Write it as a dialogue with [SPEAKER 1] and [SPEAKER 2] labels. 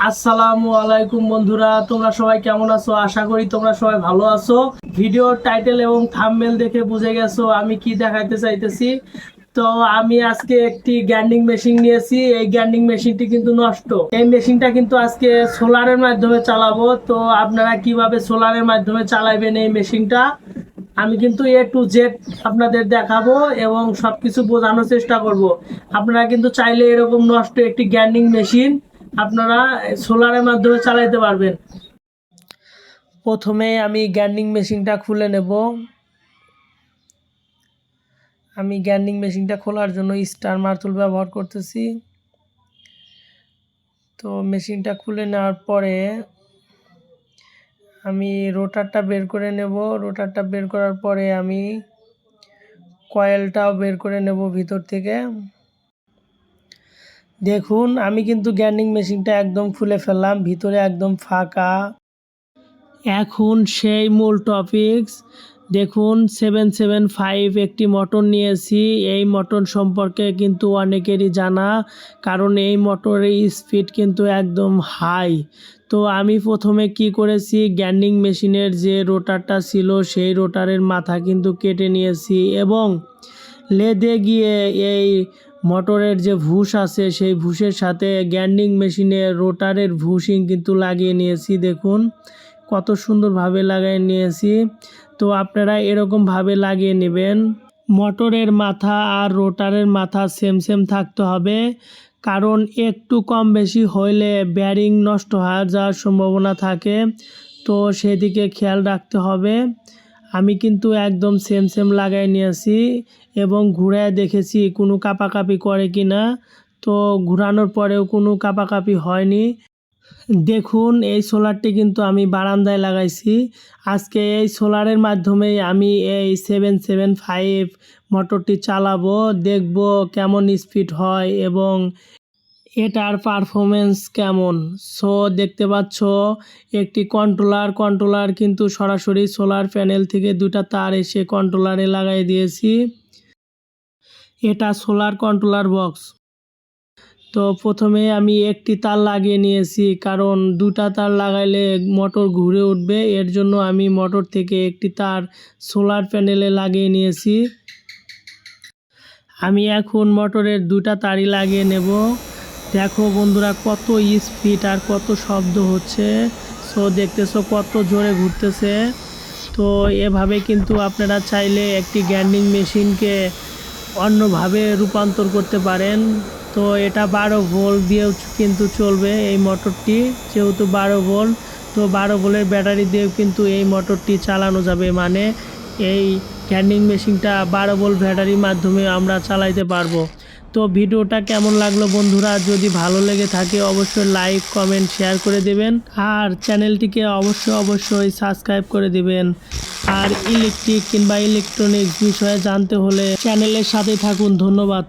[SPEAKER 1] আসসালামু আলাইকুম বন্ধুরা, তোমরা সবাই কেমন আছো? আশা করি তোমরা সবাই ভালো আছো। ভিডিওর টাইটেল এবং থাম্বনেল দেখে বুঝে গেছো আমি কি দেখাইতে চাইতেছি। তো আমি আজকে একটি গ্রাইন্ডিং মেশিন নিয়েছি। এই গ্রাইন্ডিং মেশিনটি কিন্তু নষ্ট। এই মেশিনটা কিন্তু আজকে সোলারের মাধ্যমে চালাবো। তো আপনারা কিভাবে সোলারের মাধ্যমে চালাবেন এই মেশিনটা আমি কিন্তু A to Z আপনাদের দেখাবো এবং সবকিছু বোঝানোর চেষ্টা করব। আপনারা কিন্তু চাইলে এরকম নষ্ট একটি গ্রাইন্ডিং মেশিন আপনারা সোলারের মাধ্যমে চালাতে পারবেন। প্রথমে আমি গ্রাইন্ডিং মেশিনটা খুলে নেব। আমি গ্রাইন্ডিং মেশিনটা খোলার জন্য স্টার মারতুল ব্যবহার করতেছি। তো মেশিনটা খুলে নেওয়ার পরে আমি রোটারটা বের করে নেব। রোটারটা বের করার পরে আমি কয়েলটাও বের করে নেব ভিতর থেকে। দেখুন আমি কিন্তু গ্রাইন্ডিং মেশিনটা একদম খুলে ফেললাম, ভিতরে একদম ফাঁকা। এখন সেই মূল টপিকস। দেখুন 775 একটি মোটর নিয়েছি। এই মোটর সম্পর্কে কিন্তু অনেকেরই জানা, কারণ এই মোটরের স্পিড কিন্তু একদম হাই। তো আমি প্রথমে কি করেছি, গ্রাইন্ডিং মেশিনের যে রোটারটা ছিল সেই রোটারের মাথা কিন্তু কেটে নিয়েছি এবং লেদে গিয়ে এই মোটরের যে ভুষ আছে সেই ভুষের সাথে গ্রাইন্ডিং মেশিনের রোটারের ভুসিং কিন্তু লাগিয়ে নিয়েছি। দেখুন কত সুন্দরভাবে লাগিয়ে নিয়েছি। তো আপনারা এরকমভাবে লাগিয়ে নেবেন। মোটরের মাথা আর রোটারের মাথা সেম সেম থাকতে হবে, কারণ একটু কম বেশি হইলে বেয়ারিং নষ্ট হয়ে যাওয়ার সম্ভাবনা থাকে। তো সেদিকে খেয়াল রাখতে হবে। আমি কিন্তু একদম সেম সেম লাগাই নিয়েছি এবং ঘুরায় দেখেছি কোনো কাঁপাকাঁপি করে কি না। তো ঘুরানোর পরেও কোনো কাঁপাকাঁপি হয়নি। দেখুন এই সোলারটি কিন্তু আমি বারান্দায় লাগাইছি। আজকে এই সোলারের মাধ্যমেই আমি এই 775 মোটরটি চালাবো, দেখব কেমন স্পিড হয় এবং এটার পারফরমেন্স কেমন। সো দেখতে পাচ্ছ একটি কন্ট্রোলার কিন্তু সরাসরি সোলার প্যানেল থেকে দুটা তার এসে কন্ট্রোলারে লাগাই দিয়েছি। এটা সোলার কন্ট্রোলার বক্স। তো প্রথমে আমি একটি তার লাগিয়ে নিয়েছি, কারণ দুটা তার লাগাইলে মোটর ঘুরে উঠবে। এর জন্য আমি মোটর থেকে একটি তার সোলার প্যানেলে লাগিয়ে নিয়েছি। আমি এখন মোটরের দুটা তারই লাগিয়ে নেব। দেখো বন্ধুরা কত স্পিড আর কত শব্দ হচ্ছে। সো দেখতেছো কত জোরে ঘুরতেছে। তো এভাবে কিন্তু আপনারা চাইলে একটি গ্রাইন্ডিং মেশিনকে অন্যভাবে রূপান্তর করতে পারেন। তো এটা 12 ভোল্ট দিয়েও কিন্তু চলবে এই মোটরটি, যেহেতু 12 ভোল্ট। তো 12 ভোল্টের ব্যাটারি দিয়েও কিন্তু এই মোটরটি চালানো যাবে, মানে এই গ্রাইন্ডিং মেশিনটা 12 ভোল্ট ব্যাটারির মাধ্যমে আমরা চালাইতে পারবো। তো ভিডিওটা কেমন লাগলো বন্ধুরা, যদি ভালো লেগে থাকে অবশ্যই লাইক কমেন্ট শেয়ার করে দেবেন আর চ্যানেলটিকে অবশ্যই সাবস্ক্রাইব করে দিবেন। আর ইলেকট্রিক কিংবা ইলেকট্রনিক্স বিষয়ে জানতে হলে চ্যানেলের সাথে থাকুন। ধন্যবাদ।